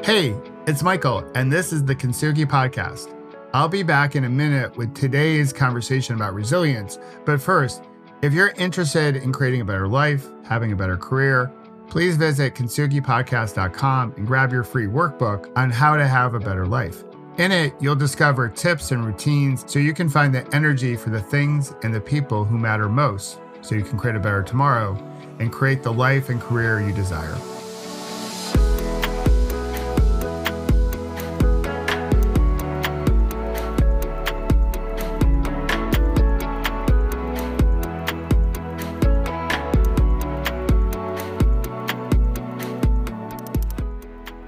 Hey, it's Michael, and this is the Kintsugi Podcast. I'll be back in a minute with today's conversation about resilience. But first, if you're interested in creating a better life, having a better career, please visit kintsugipodcast.com and grab your free workbook on how to have a better life. In it, you'll discover tips and routines so you can find the energy for the things and the people who matter most, so you can create a better tomorrow and create the life and career you desire.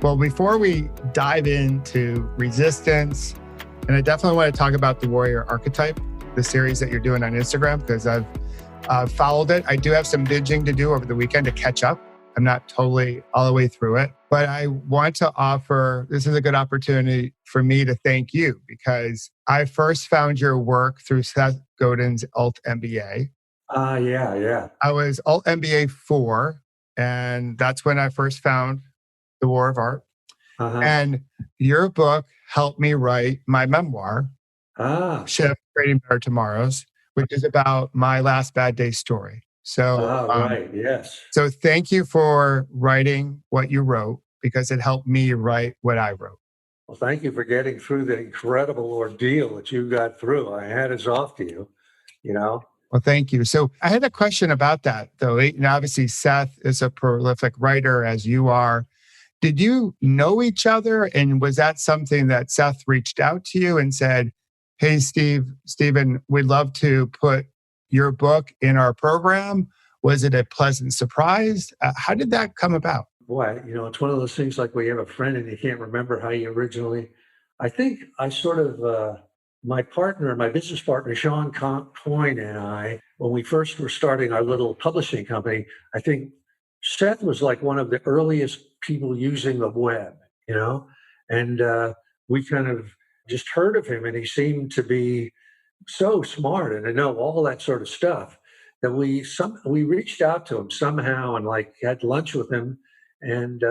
Well, before we dive into resistance, and I definitely want to talk about the warrior archetype, the series that you're doing on Instagram, because I've followed it. I do have some binging to do over the weekend to catch up. I'm not totally all the way through it, but I want to offer, this is a good opportunity for me to thank you because I first found your work through Seth Godin's Alt MBA. Yeah. I was Alt MBA 4, and that's when I first found The War of Art. And your book helped me write my memoir, Shift, Creating Better Tomorrows, which is about my last bad day story. So, right, yes. So thank you for writing what you wrote because it helped me write what I wrote. Well, thank you for getting through the incredible ordeal that you got through. I had it off to you, you know. Well, thank you. So I had a question about that, though. And obviously, Seth is a prolific writer, as you are. Did you know each other? And was that something that Seth reached out to you and said, hey, Steven, we'd love to put your book in our program? Was it a pleasant surprise? How did that come about? Boy, it's one of those things like where you have a friend and you can't remember how you originally. I think I sort of, my business partner, Sean Coyne and I, when we first were starting our little publishing company, I think Seth was like one of the earliest people using the web, and we kind of just heard of him and he seemed to be so smart and to know all that sort of stuff that we reached out to him somehow and like had lunch with him, and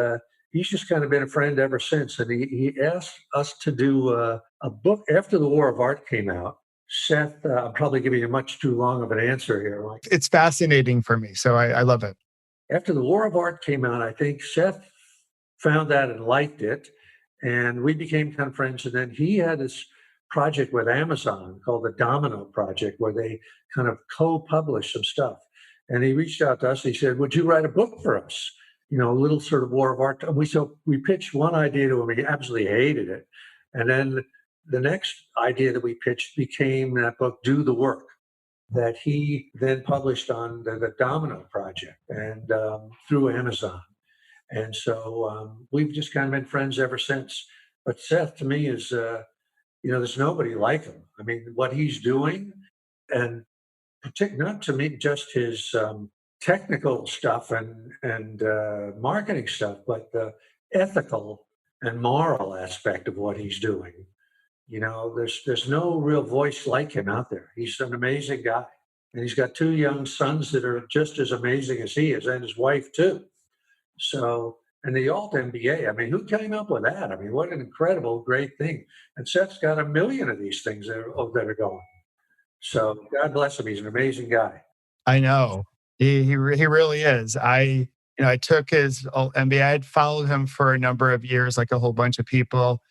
he's just kind of been a friend ever since. And he asked us to do a book after The War of Art came out. Seth, I'm probably giving you much too long of an answer here. It's fascinating for me, so I love it. After The War of Art came out, I think Seth found that and liked it, and we became kind of friends. And then he had this project with Amazon called the Domino Project, where they kind of co-published some stuff. And he reached out to us. He said, would you write a book for us? A little sort of War of Art. And we pitched one idea to him. He absolutely hated it. And then the next idea that we pitched became that book, Do the Work, that he then published on the Domino Project and through Amazon. And so we've just kind of been friends ever since. But Seth, to me, is, there's nobody like him. I mean, what he's doing, and not to me just his technical stuff and marketing stuff, but the ethical and moral aspect of what he's doing. There's no real voice like him out there. He's an amazing guy. And he's got 2 young sons that are just as amazing as he is, and his wife too. So, and the Alt MBA, I mean, who came up with that? I mean, what an incredible, great thing. And Seth's got 1 million of these things that are going. So God bless him. He's an amazing guy. I know. He really is. I took his Alt MBA. I'd followed him for a number of years, like a whole bunch of people.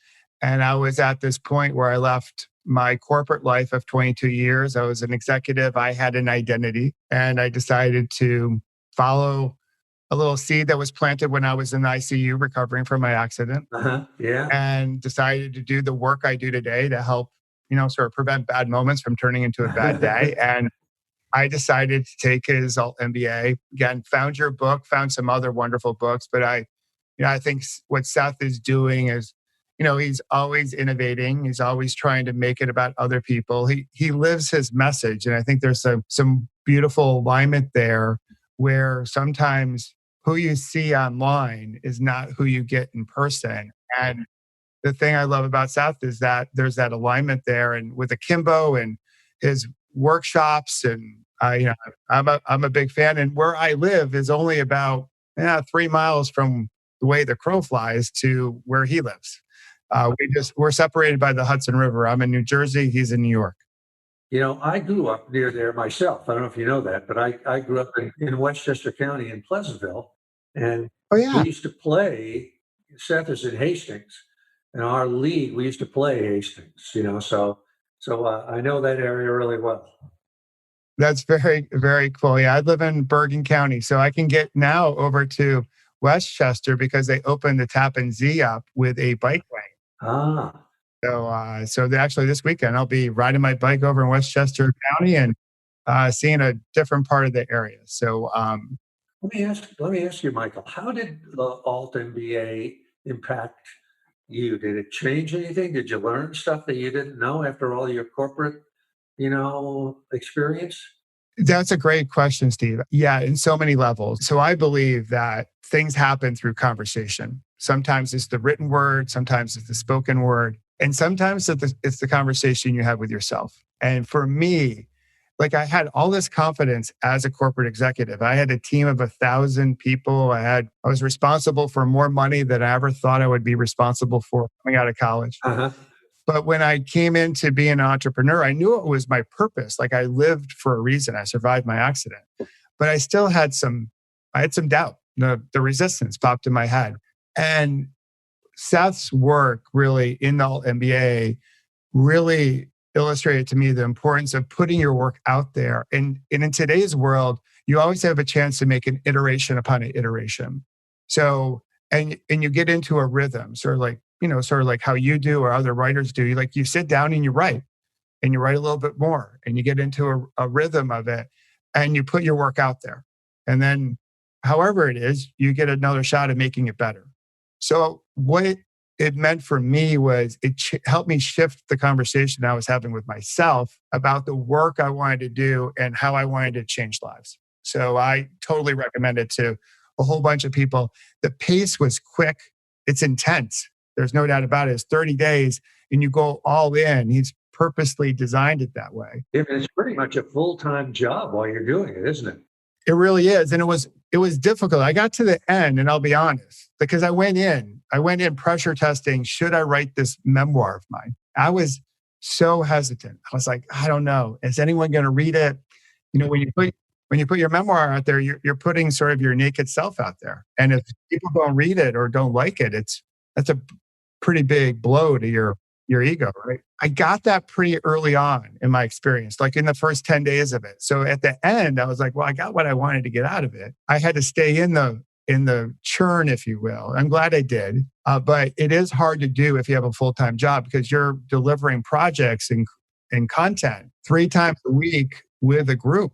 And I was at this point where I left my corporate life of 22 years. I was an executive. I had an identity. And I decided to follow a little seed that was planted when I was in ICU recovering from my accident. Yeah. And decided to do the work I do today to help, sort of prevent bad moments from turning into a bad day. And I decided to take his Alt MBA. Again, found your book, found some other wonderful books. But I think what Seth is doing is, he's always innovating. He's always trying to make it about other people. He lives his message. And I think there's some beautiful alignment there where sometimes who you see online is not who you get in person. And the thing I love about Seth is that there's that alignment there. And with Akimbo and his workshops, and I'm a big fan. And where I live is only about 3 miles from the way the crow flies to where he lives. We're separated by the Hudson River. I'm in New Jersey. He's in New York. I grew up near there myself. I don't know if you know that, but I grew up in Westchester County in Pleasantville. And Oh we yeah, used to play, Seth is in Hastings, and our league, we used to play Hastings, so I know that area really well. that's very, very cool. Yeah, I live in Bergen County, so I can get now over to Westchester because they opened the Tappan Zee up with a bike lane. Ah, Actually this weekend I'll be riding my bike over in Westchester County and seeing a different part of the area. let me ask you, Michael, how did the Alt MBA impact you? Did it change anything? Did you learn stuff that you didn't know after all your corporate, experience? That's a great question, Steve. Yeah, in so many levels. So I believe that things happen through conversation. Sometimes it's the written word, sometimes it's the spoken word, and sometimes it's the conversation you have with yourself. And for me, like I had all this confidence as a corporate executive. I had a team of 1,000 people. I was responsible for more money than I ever thought I would be responsible for coming out of college. Uh-huh. But when I came into being an entrepreneur, I knew it was my purpose. Like I lived for a reason. I survived my accident, but I had some doubt. The resistance popped in my head. And Seth's work really in the MBA really illustrated to me the importance of putting your work out there. And in today's world, you always have a chance to make an iteration upon an iteration. So, and you get into a rhythm, sort of like how you do or other writers do. You sit down and you write a little bit more and you get into a rhythm of it and you put your work out there. And then however it is, you get another shot at making it better. So what it meant for me was helped me shift the conversation I was having with myself about the work I wanted to do and how I wanted to change lives. So I totally recommend it to a whole bunch of people. The pace was quick. It's intense. There's no doubt about it. It's 30 days and you go all in. He's purposely designed it that way. Yeah, it's pretty much a full-time job while you're doing it, isn't it? It really is. And it was difficult. I got to the end and I'll be honest, because I went in pressure testing. Should I write this memoir of mine? I was so hesitant. I was like, I don't know. Is anyone going to read it? When you put your memoir out there, you're putting sort of your naked self out there. And if people don't read it or don't like it, that's a pretty big blow to your ego, right? I got that pretty early on in my experience, like in the first 10 days of it. So at the end, I was like, well, I got what I wanted to get out of it. I had to stay in the churn, if you will. I'm glad I did. But it is hard to do if you have a full-time job because you're delivering projects and content 3 times a week with a group.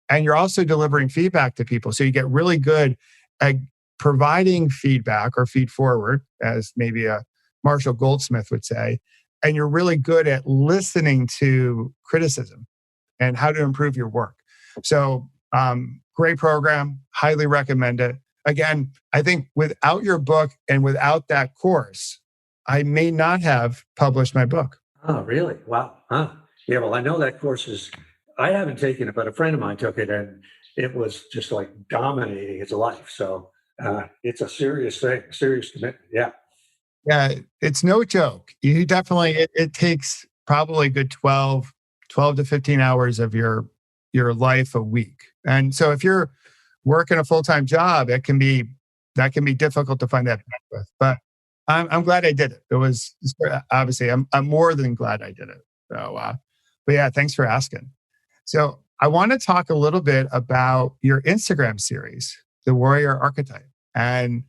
And you're also delivering feedback to people. So you get really good at providing feedback or feed forward, as maybe a Marshall Goldsmith would say. And you're really good at listening to criticism and how to improve your work. So, great program, highly recommend it. Again, I think without your book and without that course, I may not have published my book. Oh, really? Wow. Huh. Yeah, well, I know that I haven't taken it, but a friend of mine took it and it was just like dominating his life. So it's a serious thing, serious commitment. Yeah. Yeah, it's no joke. You definitely, it takes probably a good 12 to 15 hours of your life a week. And so if you're working a full-time job, that can be difficult to find that bandwidth. But I'm glad I did it. It was obviously I'm more than glad I did it. So, but yeah, thanks for asking. So I want to talk a little bit about your Instagram series, The Warrior Archetype, and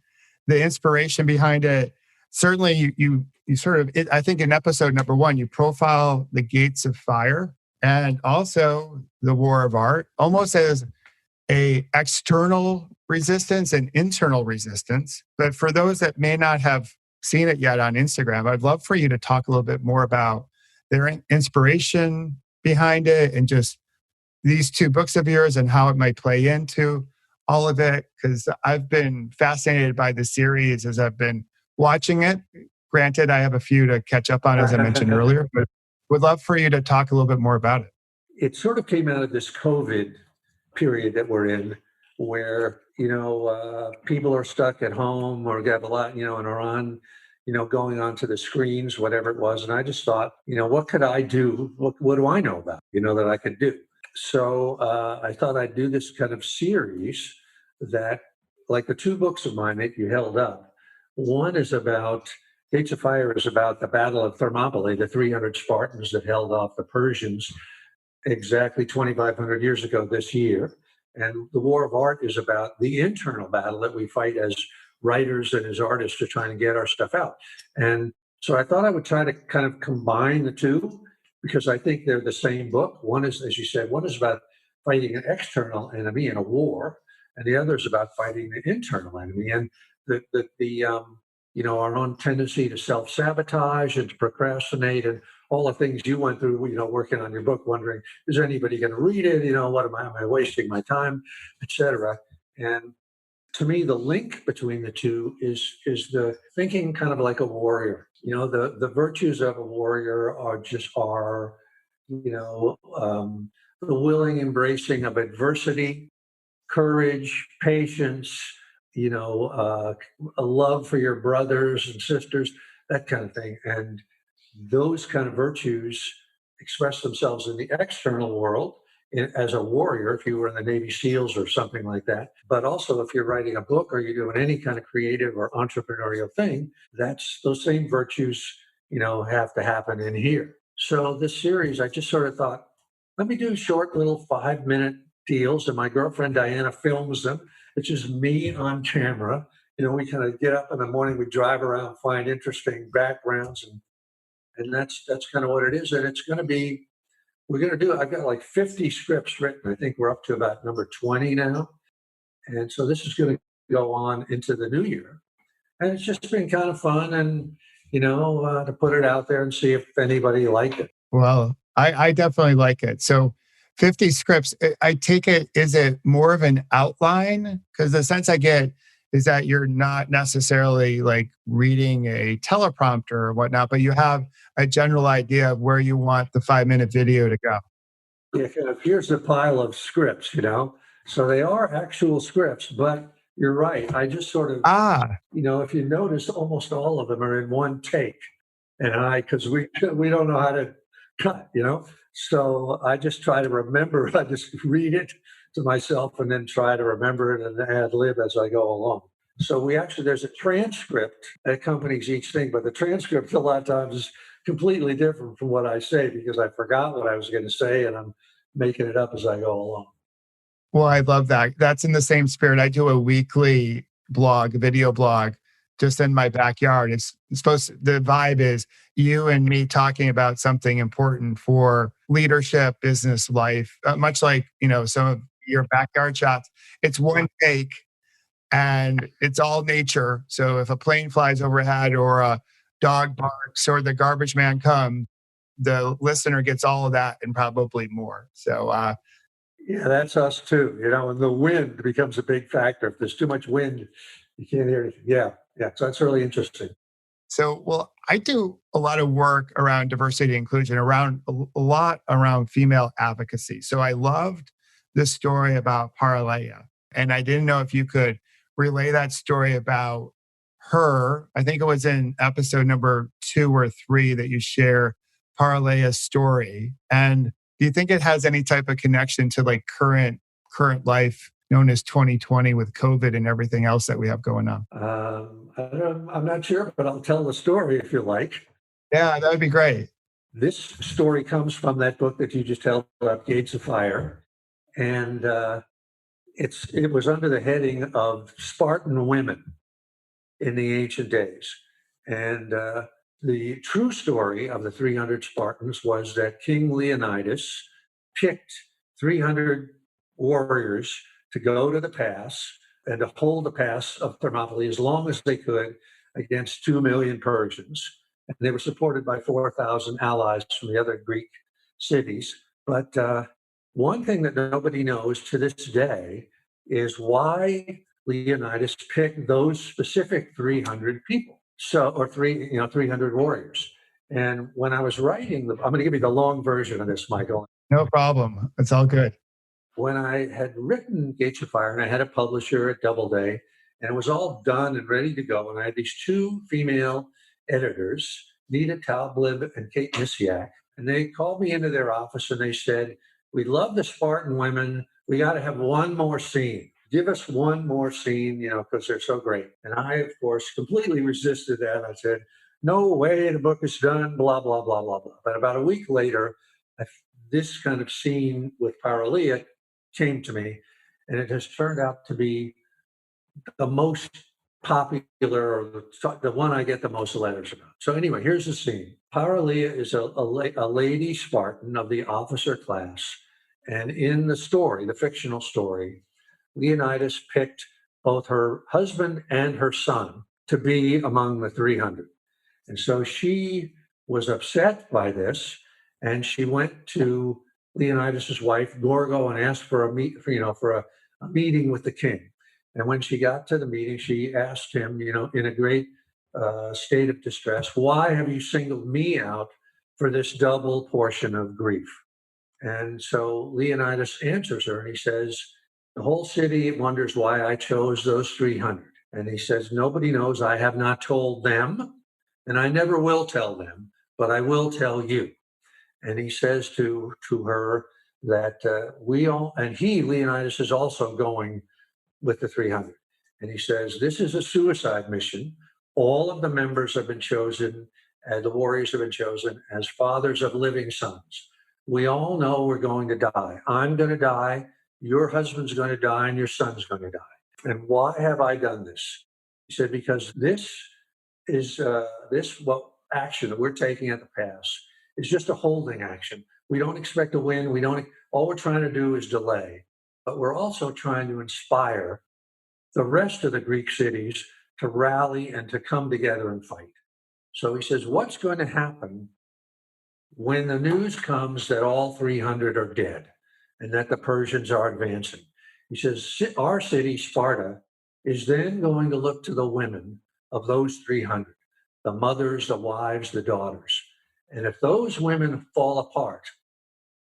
the inspiration behind it. Certainly, you sort of, I think in episode number 1, you profile the gates of fire and also the war of art, almost as a external resistance and internal resistance. But for those that may not have seen it yet on Instagram, I'd love for you to talk a little bit more about their inspiration behind it and just these 2 books of yours and how it might play into all of it. Because I've been fascinated by the series as I've been watching it. Granted, I have a few to catch up on, as I mentioned earlier, but would love for you to talk a little bit more about it. It sort of came out of this COVID period that we're in, where people are stuck at home or got a lot, and are on, going onto the screens, whatever it was. And I just thought, what could I do? What do I know about, that I could do? So I thought I'd do this kind of series that, like the two books of mine that you held up, one is about Gates of Fire is about the Battle of Thermopylae, the 300 Spartans that held off the Persians exactly 2,500 years ago this year. And the War of Art is about the internal battle that we fight as writers and as artists to trying to get our stuff out. And so I thought I would try to kind of combine the two because I think they're the same book. One is, as you said, one is about fighting an external enemy in a war, and the other is about fighting the internal enemy. And our own tendency to self-sabotage and to procrastinate and all the things you went through, working on your book, wondering, is there anybody going to read it? Am I wasting my time, etc. And to me, the link between the two is the thinking kind of like a warrior. The virtues of a warrior the willing embracing of adversity, courage, patience, a love for your brothers and sisters, that kind of thing. And those kind of virtues express themselves in the external world as a warrior, if you were in the Navy SEALs or something like that. But also, if you're writing a book or you're doing any kind of creative or entrepreneurial thing, that's those same virtues, have to happen in here. So this series, I just sort of thought, let me do short little 5-minute deals, and my girlfriend Diana films them. It's just me on camera. We kind of get up in the morning, we drive around, find interesting backgrounds, and that's kind of what it is. And it's going to be, I've got like 50 scripts written. I think we're up to about number 20 now. And so this is going to go on into the new year. And it's just been kind of fun and, to put it out there and see if anybody liked it. Well, I definitely like it. So 50 scripts, I take it, is it more of an outline? Because the sense I get is that you're not necessarily like reading a teleprompter or whatnot, but you have a general idea of where you want the 5-minute video to go. Yeah, kind of here's a pile of scripts, So they are actual scripts, but you're right. I just sort of, Ah, if you notice, almost all of them are in one take. Because we don't know how to cut, So I just try to remember. I just read it to myself and then try to remember it and ad lib as I go along. So there's a transcript that accompanies each thing, but the transcript a lot of times is completely different from what I say because I forgot what I was going to say and I'm making it up as I go along. well, I love that. That's in the same spirit. I do a weekly blog, a video blog, just in my backyard. The vibe is you and me talking about something important for leadership, business, life, much like, some of your backyard shots. It's one take and it's all nature. So if a plane flies overhead or a dog barks or the garbage man comes, the listener gets all of that and probably more. So, yeah, that's us too. And the wind becomes a big factor. If there's too much wind, you can't hear anything. Yeah. Yeah. So that's really interesting. So, well, I do a lot of work around diversity and inclusion, around a lot around female advocacy. So I loved the story about Paralea. And I didn't know if you could relay that story about her. I think it was in episode number 2 or 3 that you share Paralea's story. And do you think it has any type of connection to like current life known as 2020 with COVID and everything else that we have going on? I'm not sure, but I'll tell the story if you like. Yeah, that would be great. This story comes from that book that you just held up, Gates of Fire. And it was under the heading of Spartan Women in the ancient days. And the true story of the 300 Spartans was that King Leonidas picked 300 warriors to go to the pass and to hold the pass of Thermopylae as long as they could against 2 million Persians. And they were supported by 4,000 allies from the other Greek cities. But one thing that nobody knows to this day is why Leonidas picked those specific 300 people. 300 warriors. And when I was writing, I'm going to give you the long version of this, Michael. No problem. It's all good. when I had written Gates of Fire, and I had a publisher at Doubleday, and it was all done and ready to go, and I had these two female editors, Nita Talblib and Kate Misiak, and they called me into their office and they said, "We love the Spartan Women. We got to have one more scene. Give us one more scene, because they're so great." And I, of course, completely resisted that. I said, "No way, the book is done, blah, blah, blah, blah, blah." But about a week later, this kind of scene with Paralia came to me, and it has turned out to be the most popular, or the one I get the most letters about. So anyway, here's the scene. Paralia is a lady Spartan of the officer class, and in the story, the fictional story, Leonidas picked both her husband and her son to be among the 300. And so she was upset by this, and she went to Leonidas's wife Gorgo and asked for a meeting with the king. And when she got to the meeting, she asked him, in a great state of distress, "Why have you singled me out for this double portion of grief?" And so Leonidas answers her, and he says, "The whole city wonders why I chose those 300." And he says, "Nobody knows. I have not told them, and I never will tell them, but I will tell you." And he says to her that Leonidas, is also going with the 300. And he says, "This is a suicide mission. All of the members have been chosen, and the warriors have been chosen as fathers of living sons. We all know we're going to die. I'm going to die. Your husband's going to die, and your son's going to die. And why have I done this?" He said, "Because this is what action that we're taking at the pass is just a holding action. We don't expect to win. All we're trying to do is delay, but we're also trying to inspire the rest of the Greek cities to rally and to come together and fight." So he says, "What's going to happen when the news comes that all 300 are dead and that the Persians are advancing?" He says, "Our city, Sparta, is then going to look to the women of those 300, the mothers, the wives, the daughters. And if those women fall apart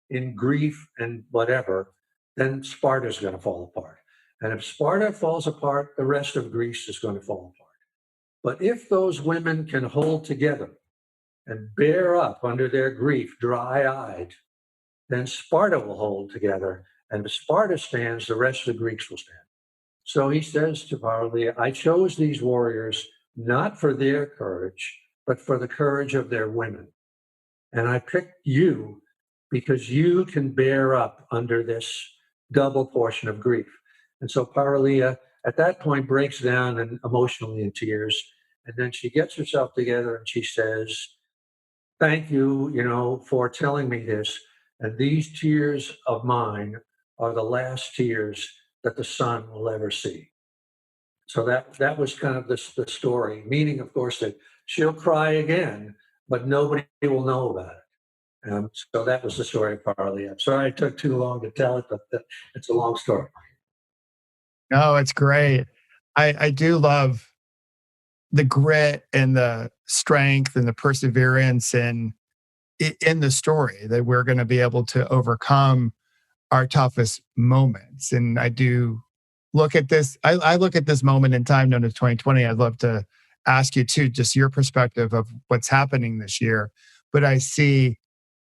in grief and whatever, then Sparta's going to fall apart. And if Sparta falls apart, the rest of Greece is going to fall apart. But if those women can hold together and bear up under their grief, dry-eyed, then Sparta will hold together. And if Sparta stands, the rest of the Greeks will stand." So he says to Paralia, "I chose these warriors not for their courage, but for the courage of their women. And I picked you because you can bear up under this double portion of grief." And so Paralia at that point breaks down and emotionally in tears. And then she gets herself together and she says, "Thank you, for telling me this. And these tears of mine are the last tears that the sun will ever see." So that was kind of the story, meaning, of course, that she'll cry again, but nobody will know about it. So that was the story of Parley. I'm sorry it took too long to tell it, but it's a long story. No, it's great. I do love the grit and the strength and the perseverance in the story that we're going to be able to overcome our toughest moments. And I do look at this, I look at this moment in time known as 2020. I'd love to ask you too, just your perspective of what's happening this year. But I see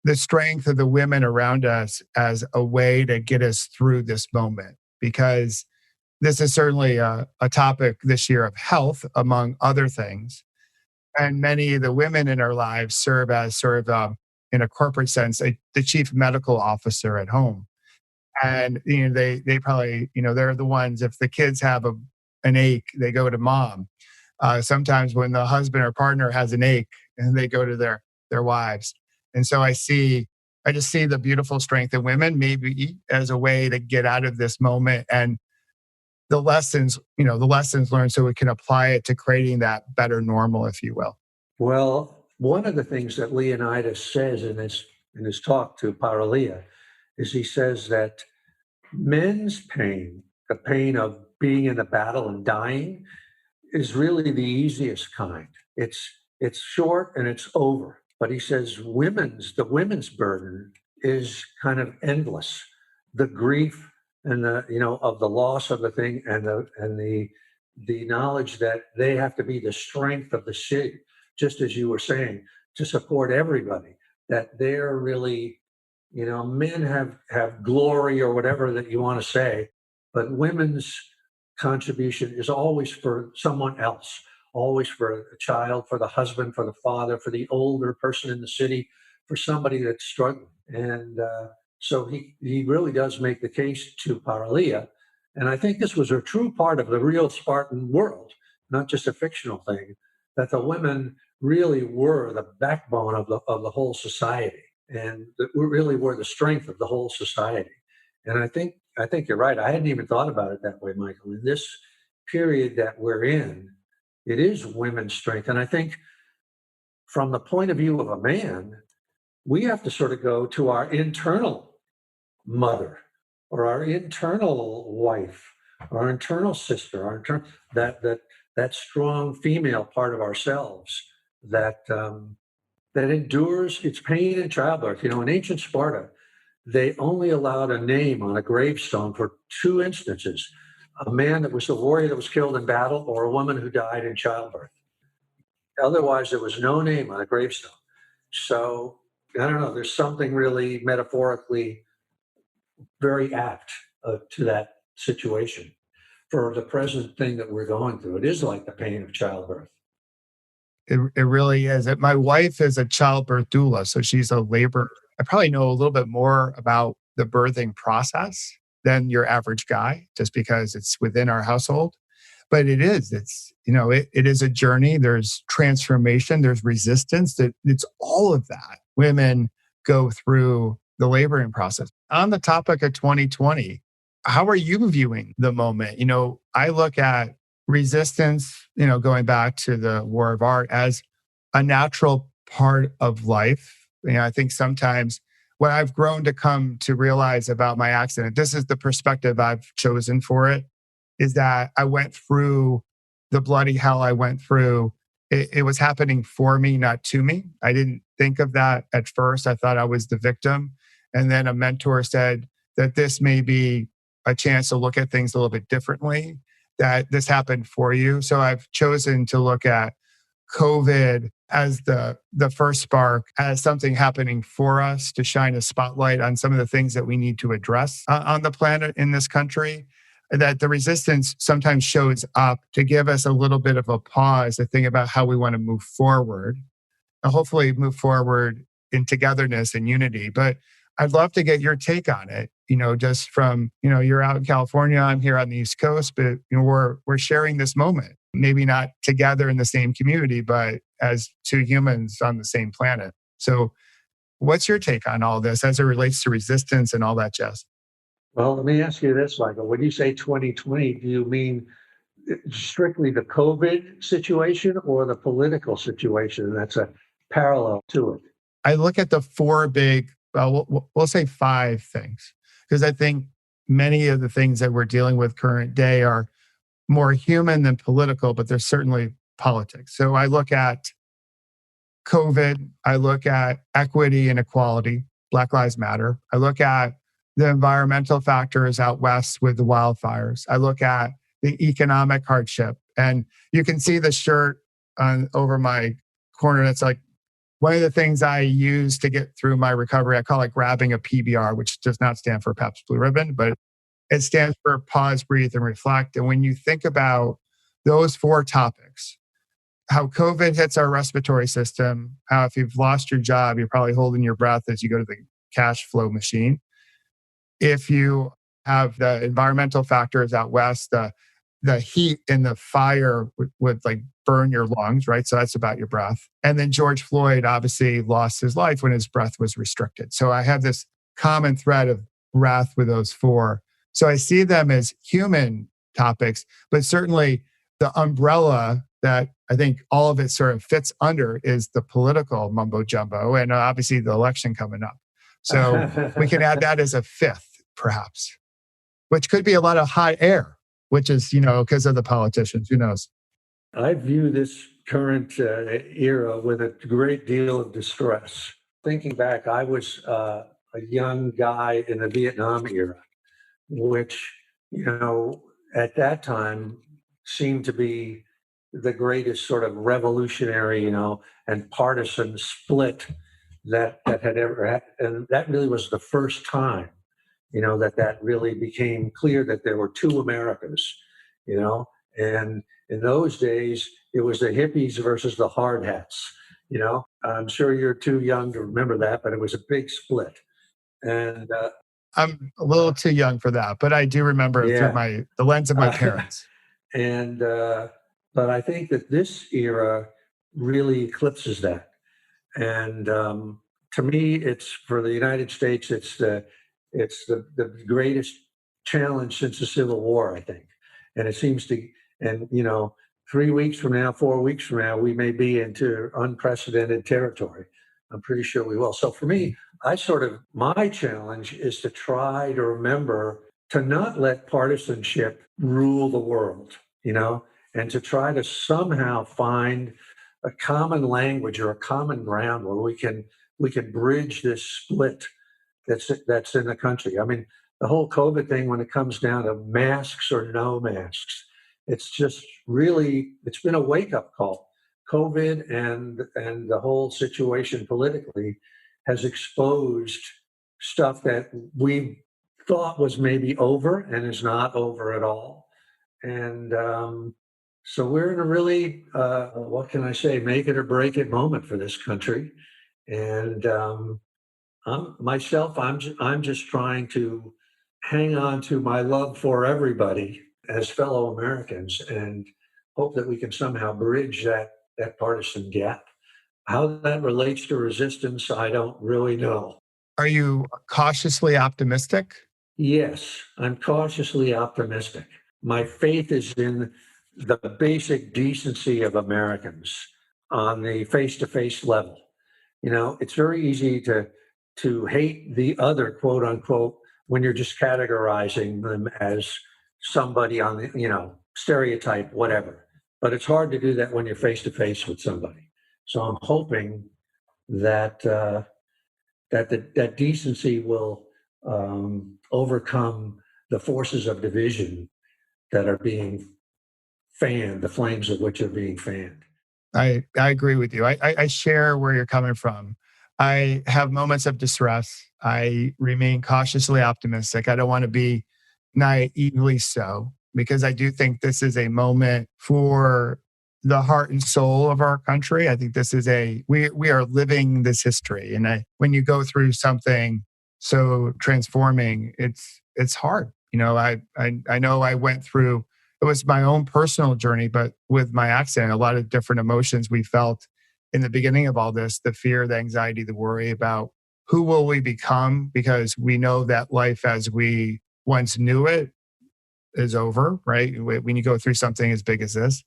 the strength of the women around us as a way to get us through this moment, because this is certainly a topic this year of health, among other things. And many of the women in our lives serve as sort of, in a corporate sense, the chief medical officer at home. And they probably, they're the ones, if the kids have an ache, they go to mom. Sometimes when the husband or partner has an ache, and they go to their wives. And so I just see the beautiful strength of women, maybe as a way to get out of this moment, and the lessons learned, so we can apply it to creating that better normal, if you will. Well, one of the things that Leonidas says in his talk to Paralia is he says that men's pain, the pain of being in a battle and dying, is really the easiest kind. It's short and it's over. But he says the women's burden is kind of endless. The grief and of the loss of the thing, and the knowledge that they have to be the strength of the city, just as you were saying, to support everybody. That they're really, men have glory or whatever that you want to say, but women's contribution is always for someone else, always for a child, for the husband, for the father, for the older person in the city, for somebody that's struggling. And so he really does make the case to Paralia. And I think this was a true part of the real Spartan world, not just a fictional thing, that the women really were the backbone of the whole society, and that we really were the strength of the whole society. And I think you're right. I hadn't even thought about it that way, Michael. In this period that we're in, it is women's strength. And I think from the point of view of a man, we have to sort of go to our internal mother or our internal wife, our internal sister, that strong female part of ourselves that endures its pain in childbirth. In ancient Sparta, they only allowed a name on a gravestone for two instances: a man that was a warrior that was killed in battle, or a woman who died in childbirth. Otherwise, there was no name on a gravestone. So I don't know. There's something really metaphorically very apt to that situation for the present thing that we're going through. It is like the pain of childbirth. It really is. My wife is a childbirth doula, so she's a labor. I probably know a little bit more about the birthing process than your average guy, just because it's within our household. But it is a journey. There's transformation, there's resistance. It's all of that. Women go through the laboring process. On the topic of 2020, how are you viewing the moment? I look at resistance, going back to the War of Art, as a natural part of life. I think sometimes what I've grown to come to realize about my accident, this is the perspective I've chosen for it, is that I went through the bloody hell I went through. It was happening for me, not to me. I didn't think of that at first. I thought I was the victim. And then a mentor said that this may be a chance to look at things a little bit differently, that this happened for you. So I've chosen to look at COVID as the first spark, as something happening for us, to shine a spotlight on some of the things that we need to address on the planet, in this country. That the resistance sometimes shows up to give us a little bit of a pause to think about how we want to move forward, and hopefully move forward in togetherness and unity. But I'd love to get your take on it. Just from, you're out in California, I'm here on the East Coast, but we're sharing this moment. Maybe not together in the same community, but as two humans on the same planet. So what's your take on all this as it relates to resistance and all that jazz? Well, let me ask you this, Michael. When you say 2020, do you mean strictly the COVID situation or the political situation that's a parallel to it? I look at the four big, we'll say five things, because I think many of the things that we're dealing with current day are more human than political, but there's certainly politics. So I look at COVID, I look at equity and equality, Black Lives Matter. I look at the environmental factors out west with the wildfires. I look at the economic hardship. And you can see the shirt over my corner. That's like one of the things I use to get through my recovery. I call it grabbing a PBR, which does not stand for Pabst Blue Ribbon, but it stands for pause, breathe, and reflect. And when you think about those four topics, how COVID hits our respiratory system, how if you've lost your job, you're probably holding your breath as you go to the cash flow machine. If you have the environmental factors out west, the heat and the fire would like burn your lungs, right? So that's about your breath. And then George Floyd obviously lost his life when his breath was restricted. So I have this common thread of wrath with those four. So I see them as human topics, but certainly the umbrella that I think all of it sort of fits under is the political mumbo jumbo, and obviously the election coming up. So we can add that as a fifth, perhaps, which could be a lot of hot air, which is, because of the politicians. Who knows? I view this current era with a great deal of distress. Thinking back, I was a young guy in the Vietnam era, which, at that time seemed to be the greatest sort of revolutionary, and partisan split that had ever had. And that really was the first time, that really became clear that there were two Americas, you know, and in those days, it was the hippies versus the hard hats, I'm sure you're too young to remember that, but it was a big split. And I'm a little too young for that, but I do remember through yeah, the lens of my uh, parents. and but I think that this era really eclipses that. And to me, it's for the United States. It's the greatest challenge since the Civil War, I think. And it seems to, and 3 weeks from now, 4 weeks from now, we may be into unprecedented territory. I'm pretty sure we will. So for me, my challenge is to try to remember to not let partisanship rule the world, and to try to somehow find a common language or a common ground where we can bridge this split that's in the country. I mean, the whole COVID thing, when it comes down to masks or no masks, it's been a wake up call. COVID and the whole situation politically has exposed stuff that we thought was maybe over and is not over at all. And so we're in a really, what can I say, make it or break it moment for this country. And I'm just trying to hang on to my love for everybody as fellow Americans and hope that we can somehow bridge that partisan gap. How that relates to resistance, I don't really know. Are you cautiously optimistic? Yes, I'm cautiously optimistic. My faith is in the basic decency of Americans on the face-to-face level. It's very easy to hate the other, quote unquote, when you're just categorizing them as somebody on the, stereotype, whatever. But it's hard to do that when you're face to face with somebody. So I'm hoping that that decency will overcome the forces of division that are being fanned, the flames of which are being fanned. I agree with you. I share where you're coming from. I have moments of distress. I remain cautiously optimistic. I don't want to be naively so, because I do think this is a moment for the heart and soul of our country. I think this is we are living this history. And when you go through something so transforming, it's hard. I know I went through, it was my own personal journey, but with my accident, a lot of different emotions we felt in the beginning of all this, the fear, the anxiety, the worry about who will we become, because we know that life as we once knew it is over, right? When you go through something as big as this,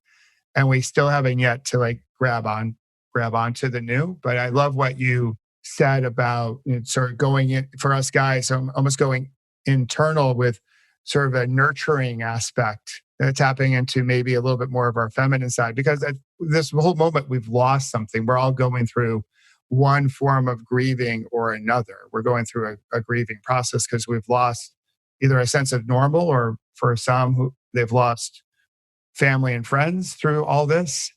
and we still haven't yet to like grab onto the new. But I love what you said about sort of going in for us guys, almost going internal with sort of a nurturing aspect, tapping into maybe a little bit more of our feminine side, because at this whole moment we've lost something. We're all going through one form of grieving or another. We're going through a grieving process because we've lost either a sense of normal, or for some who they've lost family and friends through all this.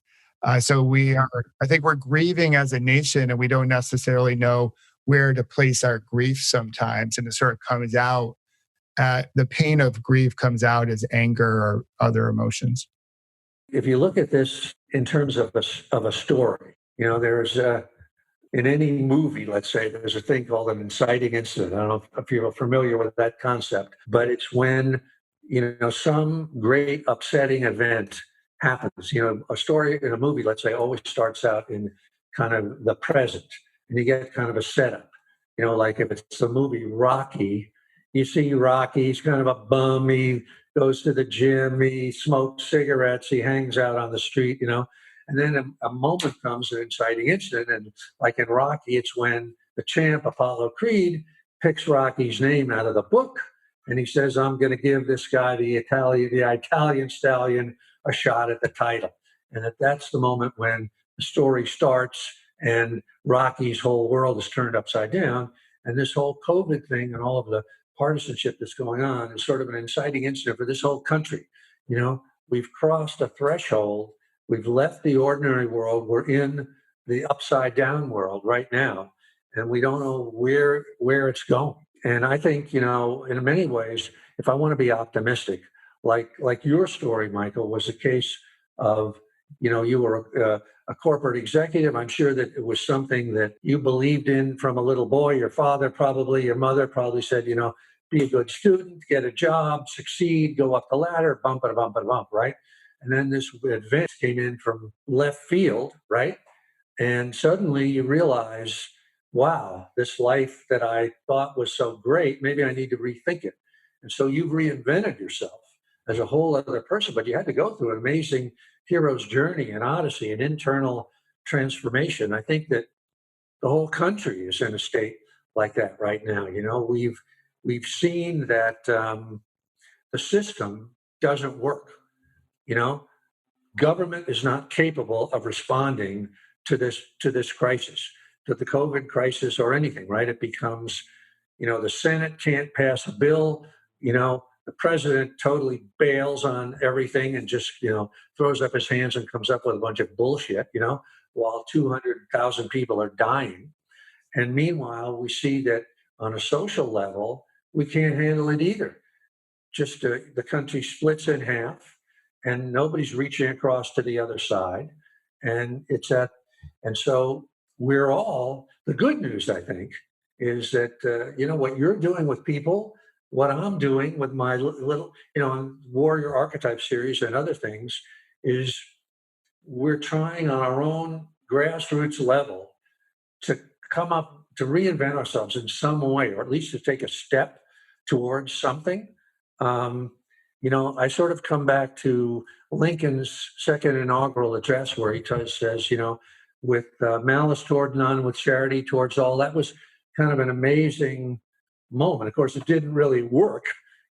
So I think we're grieving as a nation, and we don't necessarily know where to place our grief sometimes. And it sort of comes out, the pain of grief comes out as anger or other emotions. If you look at this in terms of a story, there's in any movie, let's say, there's a thing called an inciting incident. I don't know if you're familiar with that concept, but it's when, some great upsetting event happens. A story in a movie, let's say, always starts out in kind of the present, and you get kind of a setup. Like if it's the movie Rocky, you see Rocky, he's kind of a bum. He goes to the gym, he smokes cigarettes, he hangs out on the street, and then a moment comes, an inciting incident. And like in Rocky, it's when the champ, Apollo Creed, picks Rocky's name out of the book. And he says, I'm going to give this guy, the Italian stallion, a shot at the title. And that's the moment when the story starts and Rocky's whole world is turned upside down. And this whole COVID thing and all of the partisanship that's going on is sort of an inciting incident for this whole country. You know, we've crossed a threshold. We've left the ordinary world. We're in the upside down world right now, and we don't know where it's going. And I think, you know, in many ways, if I want to be optimistic, like your story, Michael, was a case of, you know, you were a corporate executive. I'm sure that it was something that you believed in from a little boy. Your father probably, your mother probably said, you know, be a good student, get a job, succeed, go up the ladder, bump it, bump it, bump, right? And then this event came in from left field, right? And suddenly you realize, wow, this life that I thought was so great, maybe I need to rethink it. And so you've reinvented yourself as a whole other person, but you had to go through an amazing hero's journey, an odyssey, an internal transformation. I think that the whole country is in a state like that right now. You know, we've seen that the system doesn't work. You know, government is not capable of responding to this crisis, to the COVID crisis or anything, right? It becomes, you know, the Senate can't pass a bill, you know, the president totally bails on everything and just, you know, throws up his hands and comes up with a bunch of bullshit, you know, while 200,000 people are dying. And meanwhile, we see that on a social level, we can't handle it either. Just the country splits in half and nobody's reaching across to the other side. And and so we're all, the good news, I think, is that, you know, what you're doing with people, what I'm doing with my little, you know, Warrior Archetype series and other things is we're trying on our own grassroots level to come up, to reinvent ourselves in some way, or at least to take a step towards something. Um, you know, I sort of come back to Lincoln's second inaugural address where he says, you know, with malice toward none, with charity towards all. That was kind of an amazing moment. Of course, it didn't really work.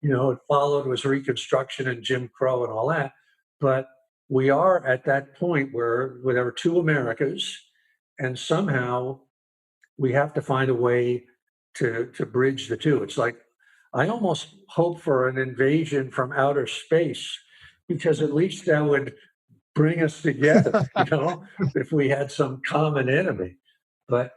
You know, it followed was Reconstruction and Jim Crow and all that. But we are at that point where there are two Americas, and somehow we have to find a way to bridge the two. It's like I almost hope for an invasion from outer space because at least that would bring us together, you know, if we had some common enemy. But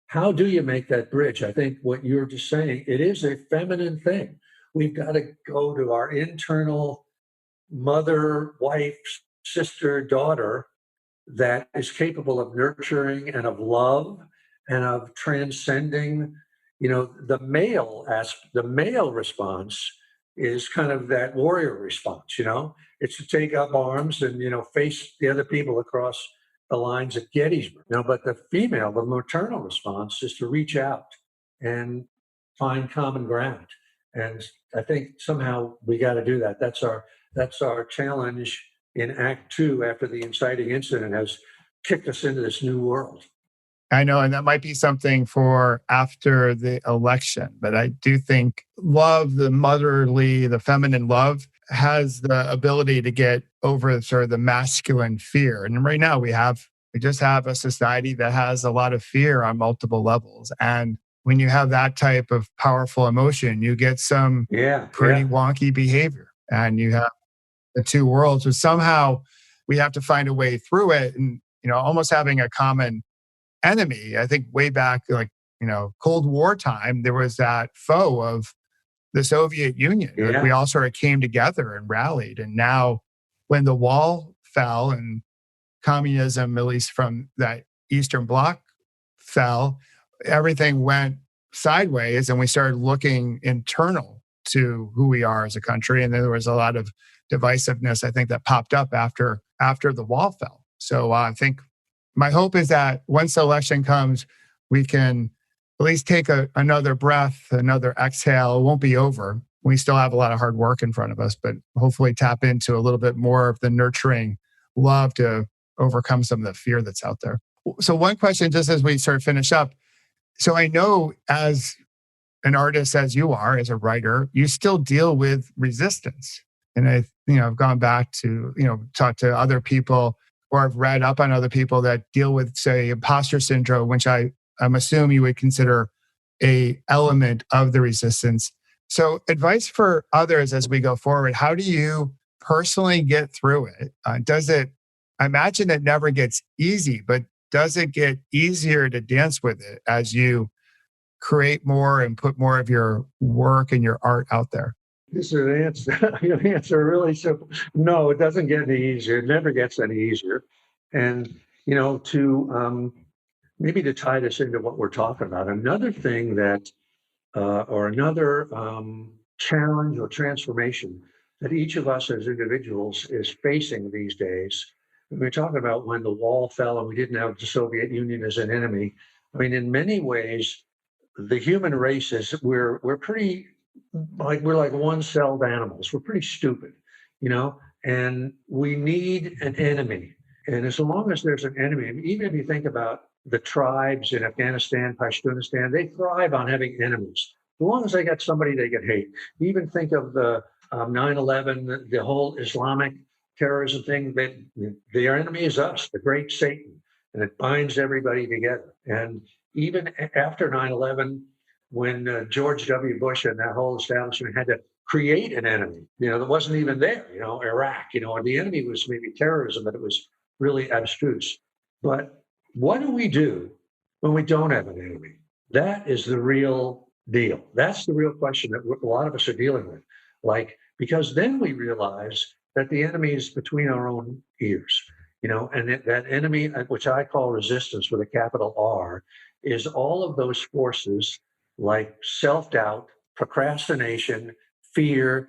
how do you make that bridge? I think what you're just saying, it is a feminine thing. We've got to go to our internal mother, wife, sister, daughter that is capable of nurturing and of love and of transcending, you know, the male response is kind of that warrior response, you know, it's to take up arms and, you know, face the other people across the lines at Gettysburg, you know, but the female, the maternal response is to reach out and find common ground. And I think somehow we got to do that. That's our challenge in Act Two after the inciting incident has kicked us into this new world. I know, and that might be something for after the election, but I do think love, the motherly, the feminine love has the ability to get over sort of the masculine fear. And right now we just have a society that has a lot of fear on multiple levels. And when you have that type of powerful emotion, you get some pretty wonky behavior and you have the two worlds. So somehow we have to find a way through it and, you know, almost having a common enemy. I think way back, like, you know, Cold War time, there was that foe of the Soviet Union. Yeah. Like we all sort of came together and rallied. And now when the wall fell and communism, at least from that Eastern Bloc, fell, everything went sideways and we started looking internal to who we are as a country. And then there was a lot of divisiveness, I think, that popped up after the wall fell. So I think my hope is that once the election comes, we can at least take another breath, another exhale. It won't be over. We still have a lot of hard work in front of us, but hopefully tap into a little bit more of the nurturing love to overcome some of the fear that's out there. So one question, just as we sort of finish up. So I know as an artist, as you are, as a writer, you still deal with resistance. And I've gone back to, talk to other people or I've read up on other people that deal with, say, imposter syndrome, which I'm assuming you would consider a element of the resistance. So, advice for others as we go forward, how do you personally get through it? I imagine it never gets easy, but does it get easier to dance with it as you create more and put more of your work and your art out there? This is an answer. Your answer really simple. No, it doesn't get any easier. It never gets any easier. And to maybe to tie this into what we're talking about, another thing that or another challenge or transformation that each of us as individuals is facing these days. We're talking about when the wall fell and we didn't have the Soviet Union as an enemy. I mean, in many ways, the human race is we're pretty we're like one-celled animals. We're pretty stupid, and we need an enemy. And as long as there's an enemy, and even if you think about the tribes in Afghanistan, Pashtunistan, they thrive on having enemies. As long as they got somebody they can hate. Even think of the 9/11, the whole Islamic terrorism thing. Their enemy is us, the great Satan, and it binds everybody together. And even after 9/11, when George W. Bush and that whole establishment had to create an enemy, that wasn't even there, Iraq, or the enemy was maybe terrorism, but it was really abstruse. But what do we do when we don't have an enemy? That is the real deal. That's the real question that a lot of us are dealing with. Because then we realize that the enemy is between our own ears, and that enemy, which I call resistance with a capital R, is all of those forces like self-doubt, procrastination, fear,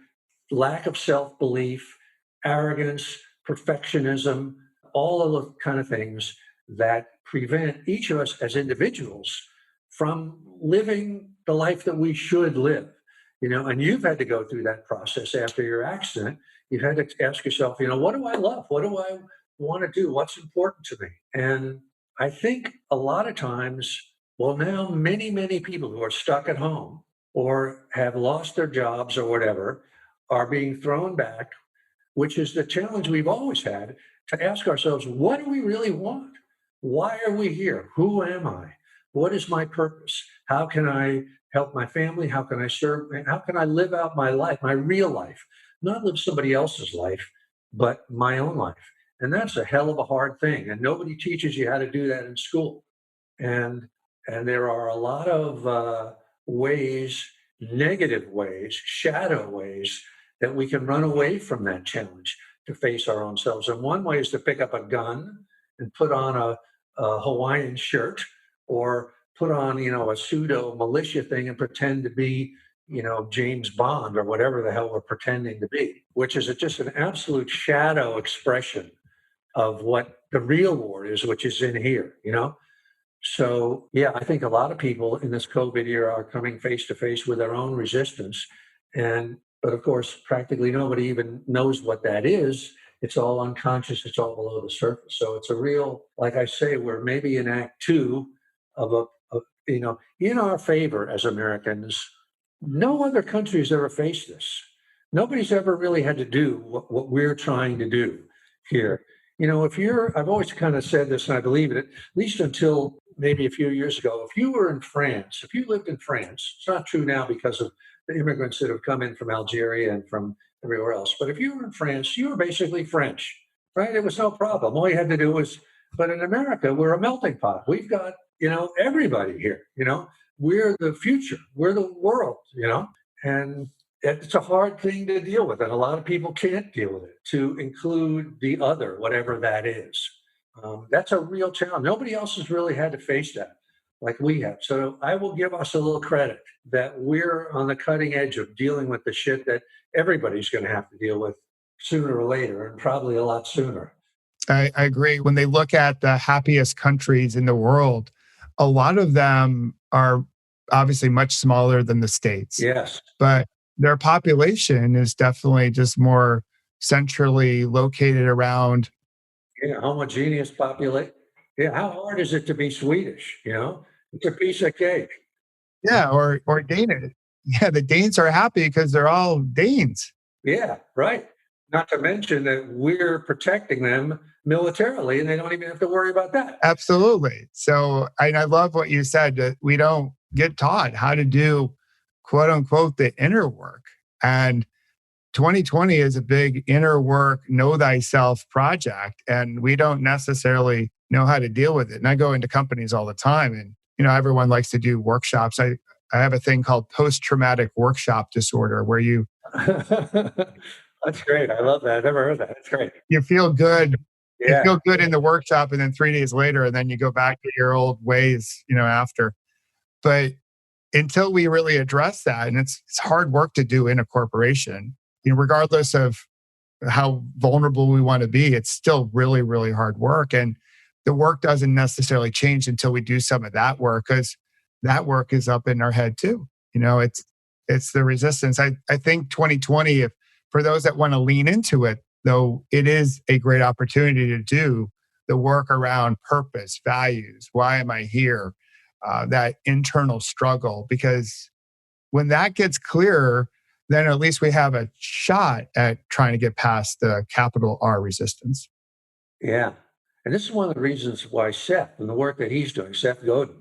lack of self-belief, arrogance, perfectionism, all of those kind of things that prevent each of us as individuals from living the life that we should live. And you've had to go through that process after your accident. You've had to ask yourself, what do I love? What do I want to do? What's important to me? And I think a lot of times, well, now many, many people who are stuck at home or have lost their jobs or whatever are being thrown back, which is the challenge we've always had, to ask ourselves, what do we really want? Why are we here? Who am I? What is my purpose? How can I help my family? How can I serve? How can I live out my life, my real life? Not live somebody else's life, but my own life. And that's a hell of a hard thing. And nobody teaches you how to do that in school. And there are a lot of ways, negative ways, shadow ways that we can run away from that challenge to face our own selves. And one way is to pick up a gun and put on a Hawaiian shirt or put on, a pseudo militia thing and pretend to be, James Bond or whatever the hell we're pretending to be, which is just an absolute shadow expression of what the real war is, which is in here. So, yeah, I think a lot of people in this COVID era are coming face to face with their own resistance. But of course, practically nobody even knows what that is. It's all unconscious. It's all below the surface. So it's a real, like I say, we're maybe in act two of in our favor as Americans. No other country has ever faced this. Nobody's ever really had to do what we're trying to do here. I've always kind of said this, and I believe it, at least until maybe a few years ago, if you were in France, if you lived in France, it's not true now because of the immigrants that have come in from Algeria and from everywhere else. But if you were in France, you were basically French, right? It was no problem. All you had to do was, but in America, we're a melting pot. We've got, everybody here, we're the future, we're the world, and it's a hard thing to deal with. And a lot of people can't deal with it, to include the other, whatever that is. That's a real challenge. Nobody else has really had to face that like we have. So I will give us a little credit that we're on the cutting edge of dealing with the shit that everybody's going to have to deal with sooner or later, and probably a lot sooner. I agree. When they look at the happiest countries in the world, a lot of them are obviously much smaller than the States. Yes. But their population is definitely just more centrally located around. Yeah, homogeneous population. Yeah, how hard is it to be Swedish? It's a piece of cake. Yeah, or Danish. Yeah, the Danes are happy because they're all Danes. Yeah, right. Not to mention that we're protecting them militarily, and they don't even have to worry about that. Absolutely. So I love what you said, that we don't get taught how to do quote unquote the inner work. And 2020 is a big inner work, know thyself project. And we don't necessarily know how to deal with it. And I go into companies all the time and, everyone likes to do workshops. I have a thing called post-traumatic workshop disorder where That's great. I love that. I've never heard that. That's great. you feel good. You Yeah. feel good in the workshop and then 3 days later, and then you go back to your old ways, after. But until we really address that, and it's hard work to do in a corporation, regardless of how vulnerable we want to be, it's still really, really hard work. And the work doesn't necessarily change until we do some of that work, because that work is up in our head too. It's the resistance. I think 2020, if for those that want to lean into it, though, it is a great opportunity to do the work around purpose, values. Why am I here? That internal struggle, because when that gets clearer, then at least we have a shot at trying to get past the capital R resistance. Yeah. And this is one of the reasons why Seth and the work that he's doing, Seth Godin,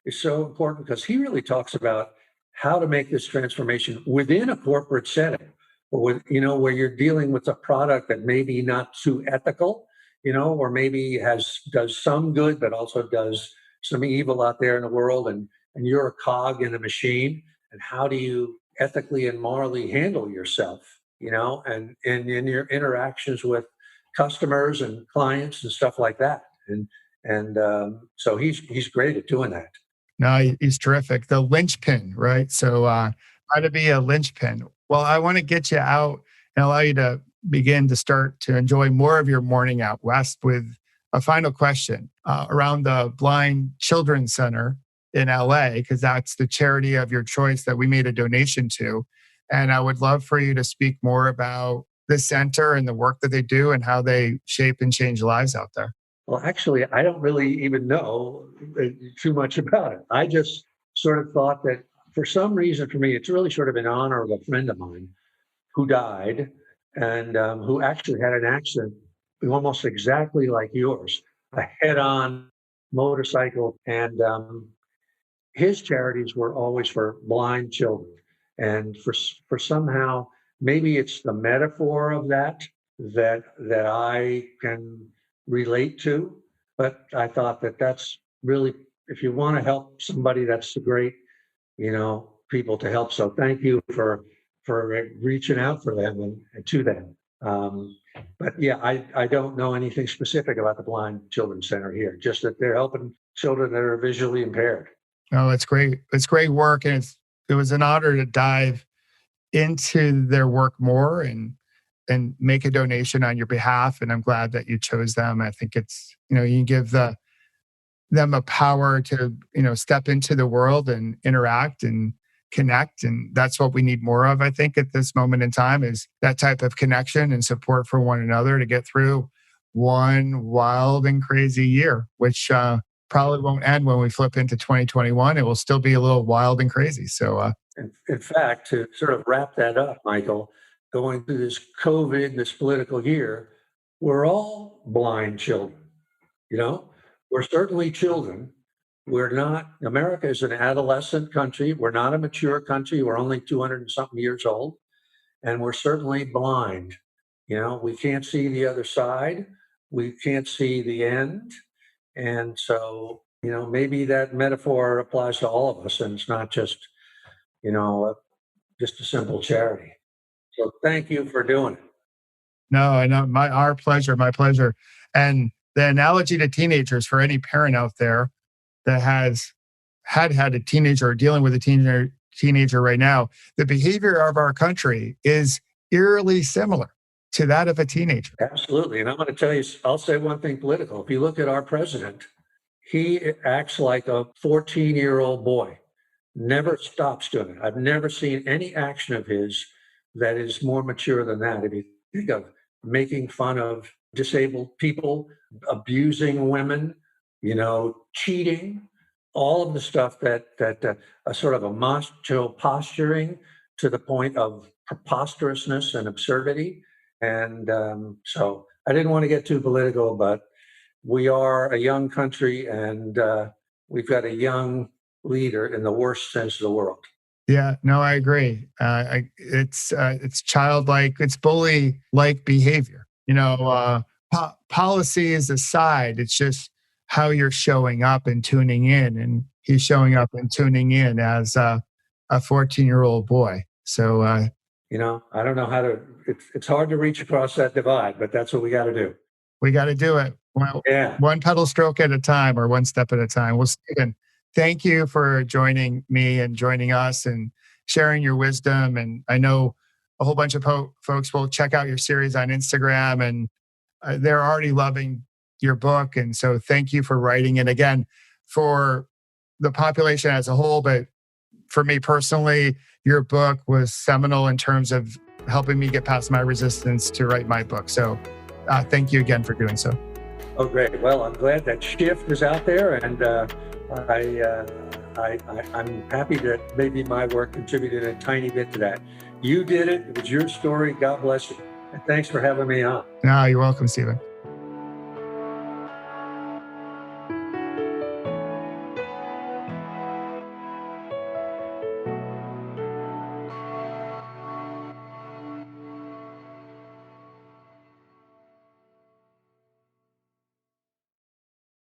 is so important, because he really talks about how to make this transformation within a corporate setting, or where you're dealing with a product that maybe not too ethical, or maybe does some good, but also does some evil out there in the world, and you're a cog in a machine. And how do you ethically and morally handle yourself, and in your interactions with customers and clients and stuff like that. So he's great at doing that. No, he's terrific. The linchpin, right? So, how to be a linchpin. Well, I want to get you out and allow you to begin to start to enjoy more of your morning out west with a final question around the Blind Children's Center in LA, because that's the charity of your choice that we made a donation to. And I would love for you to speak more about the center and the work that they do and how they shape and change lives out there. Well, actually, I don't really even know too much about it. I just sort of thought that for some reason, for me, it's really sort of in honor of a friend of mine who died, and who actually had an accident almost exactly like yours, a head-on motorcycle. And his charities were always for blind children. And for somehow, maybe it's the metaphor of that I can relate to. But I thought that that's really, if you want to help somebody, that's the great, people to help. So thank you for reaching out for them and to them. But yeah, I don't know anything specific about the Blind Children's Center here, just that they're helping children that are visually impaired. Oh, it's great. It's great work. And it was an honor to dive into their work more and make a donation on your behalf. And I'm glad that you chose them. I think it's, you give them a power to, step into the world and interact and connect. And that's what we need more of, I think, at this moment in time, is that type of connection and support for one another to get through one wild and crazy year, which probably won't end when we flip into 2021. It will still be a little wild and crazy. So, in fact, to sort of wrap that up, Michael, going through this COVID, this political year, we're all blind children. We're certainly children. We're not, America is an adolescent country. We're not a mature country. We're only 200 and something years old. And we're certainly blind. We can't see the other side. We can't see the end. And so, maybe that metaphor applies to all of us, and it's not just, just a simple charity. So thank you for doing it. no, I know, our pleasure, my pleasure. And the analogy to teenagers, for any parent out there that has had a teenager or dealing with a teenager right now, the behavior of our country is eerily similar to that of a teenager. Absolutely. And I'm going to tell you, I'll say one thing political. If you look at our president, he acts like a 14-year-old boy, never stops doing it. I've never seen any action of his that is more mature than that. If you think of making fun of disabled people, abusing women, cheating, all of the stuff that a sort of a macho posturing to the point of preposterousness and absurdity. And so I didn't want to get too political, but we are a young country, and we've got a young leader in the worst sense of the world. Yeah, no, I agree. It's childlike, it's bully-like behavior. Policies aside, it's just how you're showing up and tuning in, and he's showing up and tuning in as a 14-year-old boy. So I don't know how to. It's hard to reach across that divide, but that's what we got to do. we got to do it. Well, Yeah. one pedal stroke at a time, or one step at a time. Well, Stephen, thank you for joining me and joining us and sharing your wisdom. And I know a whole bunch of folks will check out your series on Instagram, and they're already loving your book. And so thank you for writing it again for the population as a whole. But for me personally, your book was seminal in terms of helping me get past my resistance to write my book. So thank you again for doing so. Oh, great. Well, I'm glad that shift is out there, and I'm happy that maybe my work contributed a tiny bit to that. You did it. It was your story. God bless you. And thanks for having me on. No, you're welcome, Stephen.